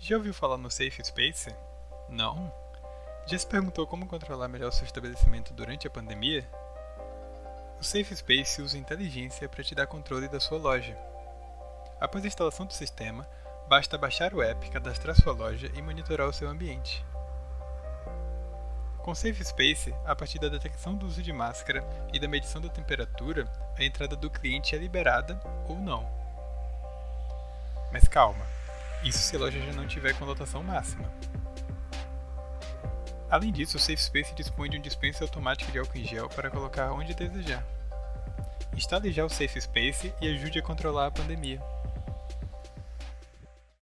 Já ouviu falar no Safe Space? Não? Já se perguntou como controlar melhor seu estabelecimento durante a pandemia? O Safe Space usa inteligência para te dar controle da sua loja. Após a instalação do sistema, basta baixar o app, cadastrar sua loja e monitorar o seu ambiente. Com Safe Space, a partir da detecção do uso de máscara e da medição da temperatura, a entrada do cliente é liberada ou não. Mas calma, isso se a loja já não tiver com lotação máxima. Além disso, o Safe Space dispõe de um dispenser automático de álcool em gel para colocar onde desejar. Instale já o Safe Space e ajude a controlar a pandemia.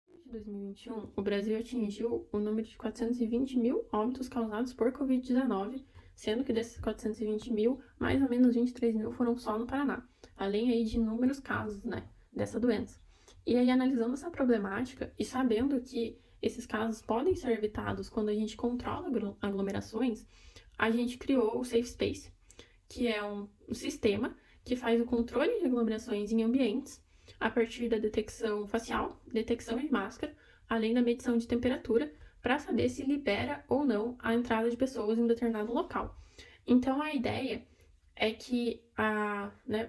Em 2021, o Brasil atingiu o número de 420 mil óbitos causados por Covid-19, sendo que desses 420 mil, mais ou menos 23 mil foram só no Paraná, além aí de inúmeros casos, dessa doença. E aí, analisando essa problemática e sabendo que esses casos podem ser evitados quando a gente controla aglomerações, a gente criou o Safe Space, que é um sistema que faz o controle de aglomerações em ambientes a partir da detecção facial, detecção de máscara, além da medição de temperatura, para saber se libera ou não a entrada de pessoas em um determinado local. Então, a ideia é que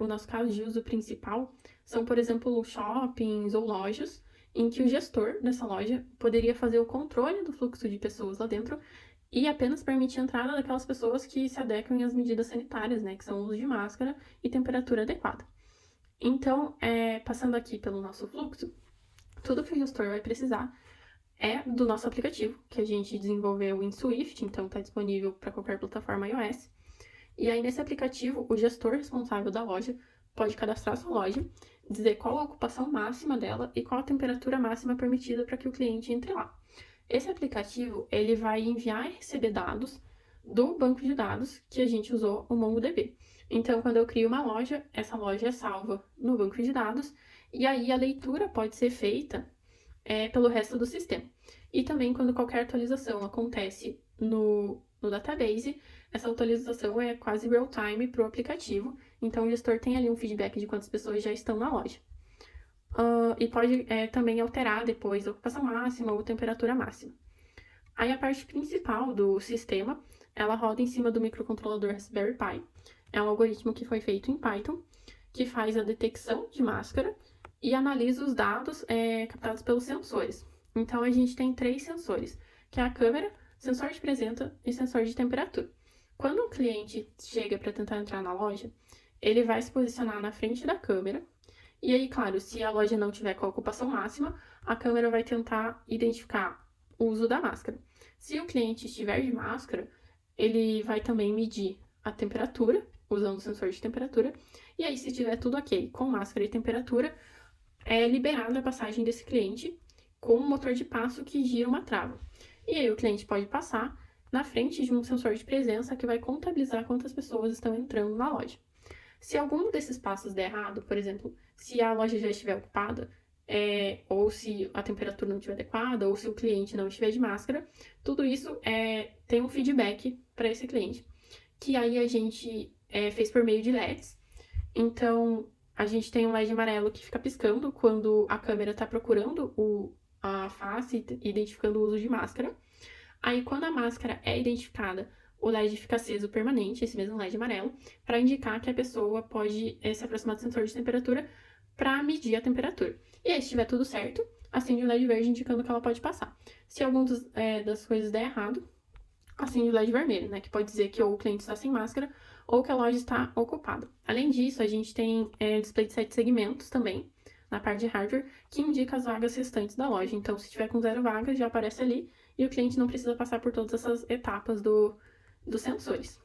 o nosso caso de uso principal são, por exemplo, shoppings ou lojas, em que o gestor dessa loja poderia fazer o controle do fluxo de pessoas lá dentro e apenas permitir a entrada daquelas pessoas que se adequem às medidas sanitárias, que são o uso de máscara e temperatura adequada. Então, passando aqui pelo nosso fluxo, tudo que o gestor vai precisar é do nosso aplicativo, que a gente desenvolveu em Swift, então está disponível para qualquer plataforma iOS. E aí, nesse aplicativo, o gestor responsável da loja pode cadastrar sua loja, dizer qual a ocupação máxima dela e qual a temperatura máxima permitida para que o cliente entre lá. Esse aplicativo, ele vai enviar e receber dados do banco de dados que a gente usou, o MongoDB. Então, quando eu crio uma loja, essa loja é salva no banco de dados e aí a leitura pode ser feita pelo resto do sistema. E também quando qualquer atualização acontece no database, essa atualização é quase real-time para o aplicativo, então o gestor tem ali um feedback de quantas pessoas já estão na loja. E pode também alterar depois a ocupação máxima ou temperatura máxima. Aí a parte principal do sistema, ela roda em cima do microcontrolador Raspberry Pi. É um algoritmo que foi feito em Python, que faz a detecção de máscara e analisa os dados captados pelos sensores. Então a gente tem 3 sensores, que é a câmera, sensor de presença e sensor de temperatura. Quando um cliente chega para tentar entrar na loja, ele vai se posicionar na frente da câmera. E aí, claro, se a loja não tiver com a ocupação máxima, a câmera vai tentar identificar o uso da máscara. Se o cliente estiver de máscara, ele vai também medir a temperatura, usando o sensor de temperatura. E aí, se tiver tudo ok com máscara e temperatura, é liberada a passagem desse cliente com um motor de passo que gira uma trava. E aí, o cliente pode passar na frente de um sensor de presença que vai contabilizar quantas pessoas estão entrando na loja. Se algum desses passos der errado, por exemplo, se a loja já estiver ocupada, ou se a temperatura não estiver adequada, ou se o cliente não estiver de máscara, tudo isso tem um feedback para esse cliente, que aí a gente fez por meio de LEDs. Então, a gente tem um LED amarelo que fica piscando quando a câmera está procurando a face, identificando o uso de máscara. Aí, quando a máscara é identificada, o LED fica aceso permanente, esse mesmo LED amarelo, para indicar que a pessoa pode se aproximar do sensor de temperatura para medir a temperatura. E aí, se estiver tudo certo, acende o LED verde indicando que ela pode passar. Se alguma das coisas der errado, acende o LED vermelho, que pode dizer que ou o cliente está sem máscara ou que a loja está ocupada. Além disso, a gente tem display de 7 segmentos também, na parte de hardware, que indica as vagas restantes da loja. Então, se tiver com 0 vagas, já aparece ali e o cliente não precisa passar por todas essas etapas dos sensores.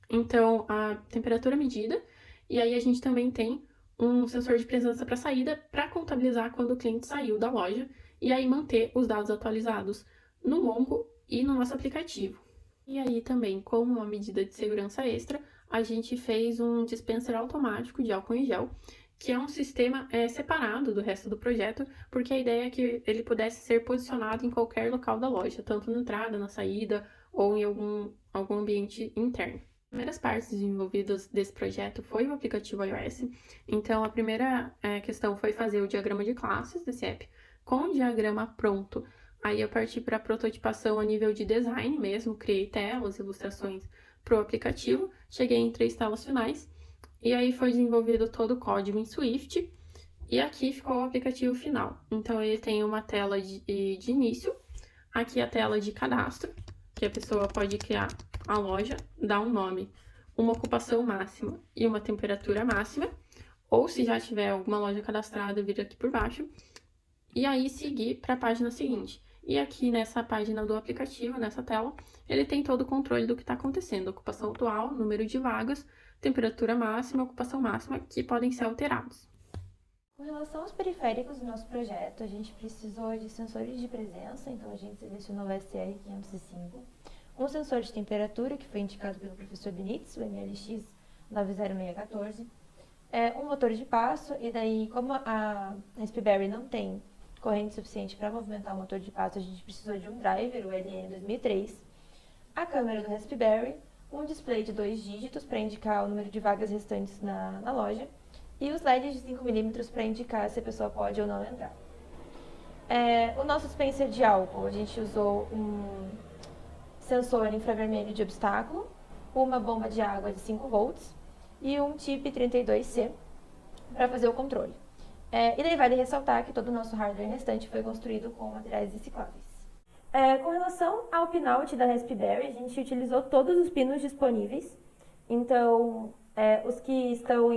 Então, a temperatura medida, e aí a gente também tem um sensor de presença para saída para contabilizar quando o cliente saiu da loja e aí manter os dados atualizados no Mongo e no nosso aplicativo. E aí também, como uma medida de segurança extra, a gente fez um dispenser automático de álcool em gel, que é um sistema separado do resto do projeto, porque a ideia é que ele pudesse ser posicionado em qualquer local da loja, tanto na entrada, na saída ou em algum ambiente interno. As primeiras partes desenvolvidas desse projeto foi o aplicativo iOS. Então, a primeira questão foi fazer o diagrama de classes desse app com o diagrama pronto Aí eu parti para prototipação a nível de design mesmo, criei telas, ilustrações para o aplicativo, cheguei em 3 telas finais, e aí foi desenvolvido todo o código em Swift, e aqui ficou o aplicativo final. Então ele tem uma tela de início, aqui a tela de cadastro, que a pessoa pode criar a loja, dar um nome, uma ocupação máxima e uma temperatura máxima, ou se já tiver alguma loja cadastrada, vir aqui por baixo, e aí seguir para a página seguinte. E aqui nessa página do aplicativo, nessa tela, ele tem todo o controle do que está acontecendo, ocupação atual, número de vagas, temperatura máxima, ocupação máxima, que podem ser alterados. Com relação aos periféricos do nosso projeto, a gente precisou de sensores de presença, então a gente selecionou o SR505, um sensor de temperatura, que foi indicado pelo professor Benítez, o MLX 90614, um motor de passo, e daí, como a Raspberry não tem corrente suficiente para movimentar o motor de passo, a gente precisou de um driver, o LN2003, a câmera do Raspberry, um display de 2 dígitos para indicar o número de vagas restantes na loja, e os LEDs de 5mm para indicar se a pessoa pode ou não entrar. O nosso dispenser de álcool, a gente usou um sensor infravermelho de obstáculo, uma bomba de água de 5 volts e um TIP 32C para fazer o controle. E daí vale ressaltar que todo o nosso hardware restante foi construído com materiais recicláveis. Com relação ao pinout da Raspberry, a gente utilizou todos os pinos disponíveis. Então, os que estão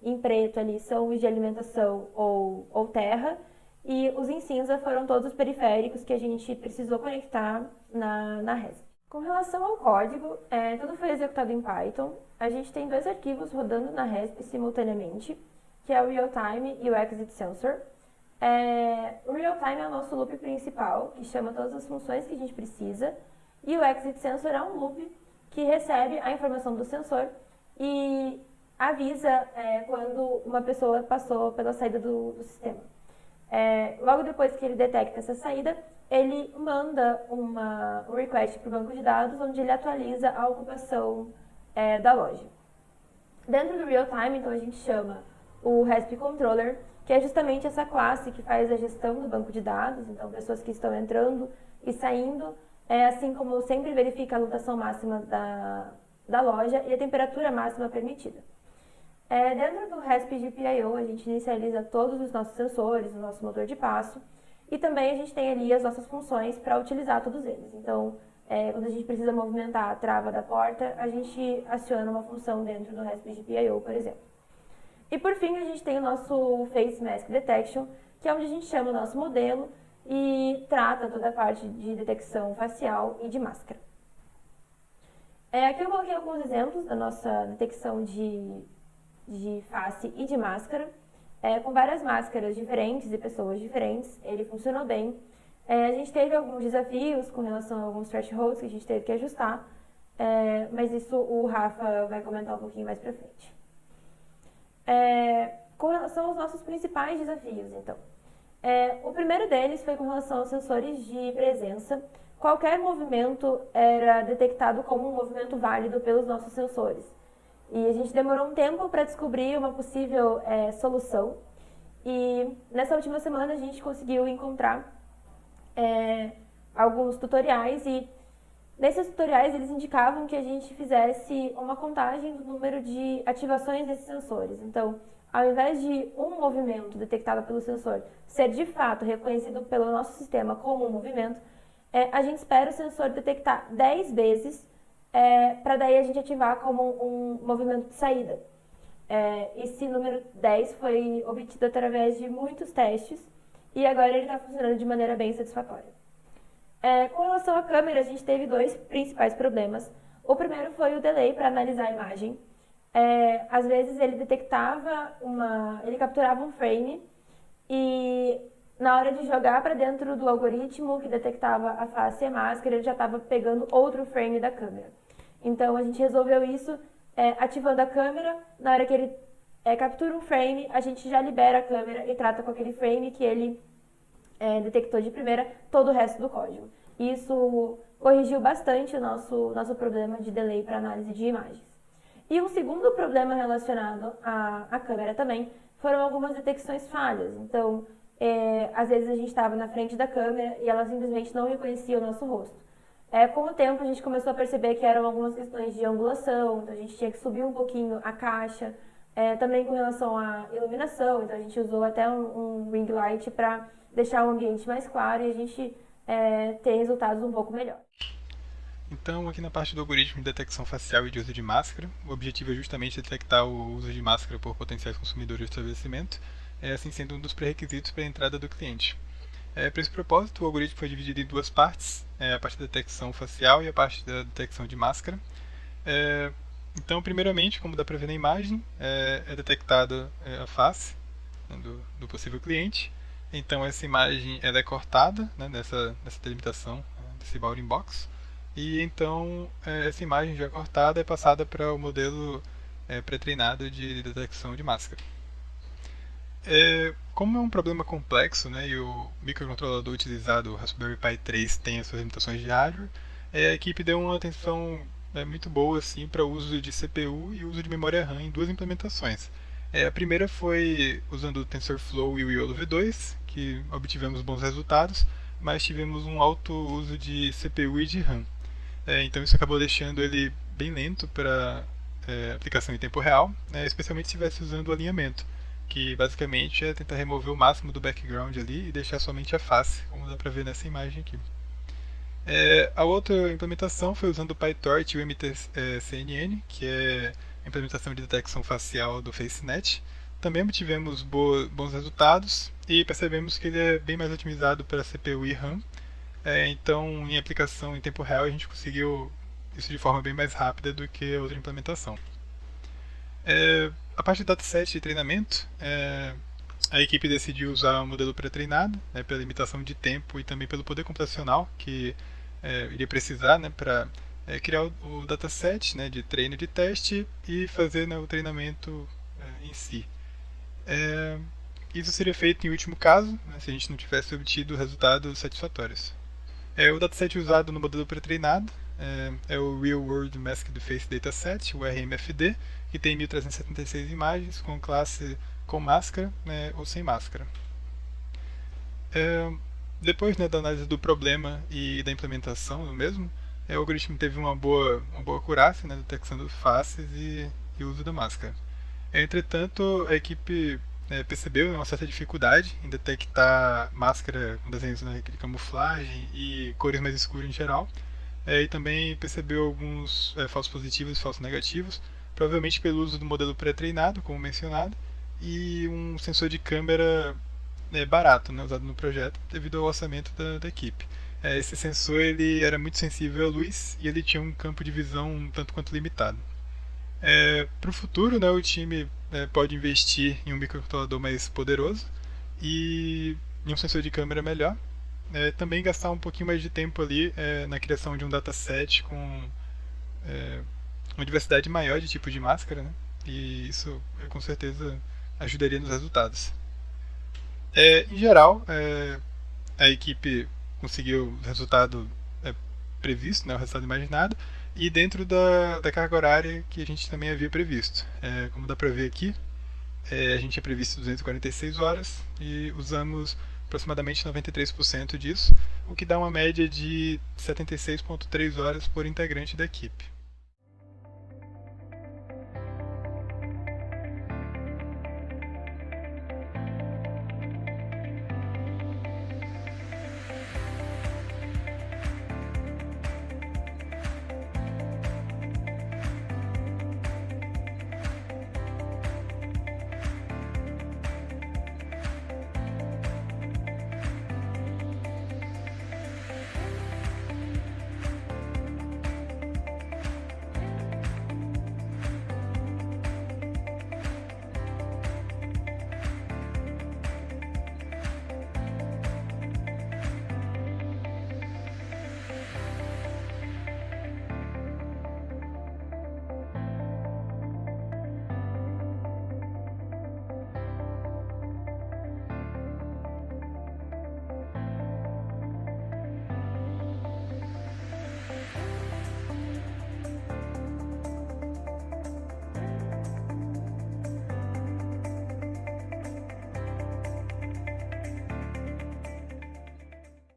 em preto ali são os de alimentação ou terra, e os em cinza foram todos os periféricos que a gente precisou conectar na Rasp. Com relação ao código, tudo foi executado em Python. A gente tem 2 arquivos rodando na Rasp simultaneamente, que é o Realtime e o Exit Sensor. O Realtime é o nosso loop principal, que chama todas as funções que a gente precisa, e o Exit Sensor é um loop que recebe a informação do sensor e avisa quando uma pessoa passou pela saída do sistema. Logo depois que ele detecta essa saída, ele manda um request para o banco de dados, onde ele atualiza a ocupação da loja. Dentro do Realtime, então, a gente chama o Rasp Controller, que é justamente essa classe que faz a gestão do banco de dados, então pessoas que estão entrando e saindo, assim como sempre verifica a lotação máxima da loja e a temperatura máxima permitida. Dentro do Rasp GPIO, a gente inicializa todos os nossos sensores, o nosso motor de passo, e também a gente tem ali as nossas funções para utilizar todos eles. Então, quando a gente precisa movimentar a trava da porta, a gente aciona uma função dentro do Rasp GPIO, por exemplo. E por fim, a gente tem o nosso Face Mask Detection, que é onde a gente chama o nosso modelo e trata toda a parte de detecção facial e de máscara. Aqui eu coloquei alguns exemplos da nossa detecção de face e de máscara, com várias máscaras diferentes e pessoas diferentes. Ele funcionou bem. A gente teve alguns desafios com relação a alguns thresholds que a gente teve que ajustar, mas isso o Rafa vai comentar um pouquinho mais pra frente. Com relação aos nossos principais desafios, então. O primeiro deles foi com relação aos sensores de presença. Qualquer movimento era detectado como um movimento válido pelos nossos sensores. E a gente demorou um tempo para descobrir uma possível solução. E nessa última semana a gente conseguiu encontrar alguns tutoriais, e nesses tutoriais eles indicavam que a gente fizesse uma contagem do número de ativações desses sensores. Então, ao invés de um movimento detectado pelo sensor ser de fato reconhecido pelo nosso sistema como um movimento, a gente espera o sensor detectar 10 vezes para daí a gente ativar como um movimento de saída. Esse número 10 foi obtido através de muitos testes e agora ele está funcionando de maneira bem satisfatória. Com relação à câmera, a gente teve 2 principais problemas. O primeiro foi o delay para analisar a imagem. Às vezes ele ele capturava um frame e na hora de jogar para dentro do algoritmo que detectava a face e a máscara, ele já estava pegando outro frame da câmera. Então a gente resolveu isso ativando a câmera. Na hora que ele captura um frame, a gente já libera a câmera e trata com aquele frame que ele detectou de primeira todo o resto do código. Isso corrigiu bastante o nosso problema de delay para análise de imagens. E um segundo problema relacionado à câmera também foram algumas detecções falhas. Então, às vezes a gente estava na frente da câmera e ela simplesmente não reconhecia o nosso rosto. Com o tempo a gente começou a perceber que eram algumas questões de angulação, então a gente tinha que subir um pouquinho a caixa, também com relação à iluminação, então a gente usou até um ring light para deixar o ambiente mais claro e a gente ter resultados um pouco melhores. Então, aqui na parte do algoritmo de detecção facial e de uso de máscara, o objetivo é justamente detectar o uso de máscara por potenciais consumidores do estabelecimento, assim sendo um dos pré-requisitos para a entrada do cliente. Para esse propósito, o algoritmo foi dividido em duas partes, a parte da detecção facial e a parte da detecção de máscara. Então, primeiramente, como dá para ver na imagem, é detectada a face, né, do possível cliente. Então, essa imagem ela é cortada, né, dessa delimitação, desse bounding box. E então, essa imagem já cortada é passada para o modelo pré-treinado de detecção de máscara. Como é um problema complexo, né, e o microcontrolador utilizado, o Raspberry Pi 3, tem as suas limitações de hardware, a equipe deu uma atenção muito boa assim, para o uso de CPU e uso de memória RAM em duas implementações. A primeira foi usando o TensorFlow e o YOLO V2, que obtivemos bons resultados, mas tivemos um alto uso de CPU e de RAM. Então isso acabou deixando ele bem lento para aplicação em tempo real, especialmente se estivesse usando o alinhamento, que basicamente é tentar remover o máximo do background ali e deixar somente a face, como dá para ver nessa imagem aqui. A outra implementação foi usando o PyTorch e o MTCNN, que é a implementação de detecção facial do FaceNet. Também obtivemos bons resultados e percebemos que ele é bem mais otimizado para CPU e RAM. Então, em aplicação em tempo real, a gente conseguiu isso de forma bem mais rápida do que a outra implementação. A parte de dataset de treinamento, a equipe decidiu usar um modelo pré-treinado, pela limitação de tempo e também pelo poder computacional que iria precisar para criar o dataset de treino e de teste e fazer o treinamento em si. Isso seria feito em último caso, se a gente não tivesse obtido resultados satisfatórios. O dataset usado no modelo pré-treinado é o Real World Masked Face Dataset, o RMFD, que tem 1376 imagens com classe com máscara ou sem máscara. Depois da análise do problema e da implementação do mesmo, o algoritmo teve uma boa acurácia detectando faces e uso da máscara. Entretanto, a equipe percebeu uma certa dificuldade em detectar máscara com desenhos de camuflagem e cores mais escuras em geral, e também percebeu alguns falsos positivos e falsos negativos, provavelmente pelo uso do modelo pré-treinado, como mencionado, e um sensor de câmera barato usado no projeto devido ao orçamento da equipe. Esse sensor ele era muito sensível à luz e ele tinha um campo de visão um tanto quanto limitado. Para o futuro, o time pode investir em um microcontrolador mais poderoso e em um sensor de câmera melhor. Também gastar um pouquinho mais de tempo ali na criação de um dataset com uma diversidade maior de tipos de máscara, e isso com certeza ajudaria nos resultados. Em geral, a equipe conseguiu o resultado previsto, o resultado imaginado, e dentro da carga horária que a gente também havia previsto. Como dá para ver aqui, a gente tinha previsto 246 horas e usamos aproximadamente 93% disso, o que dá uma média de 76,3 horas por integrante da equipe.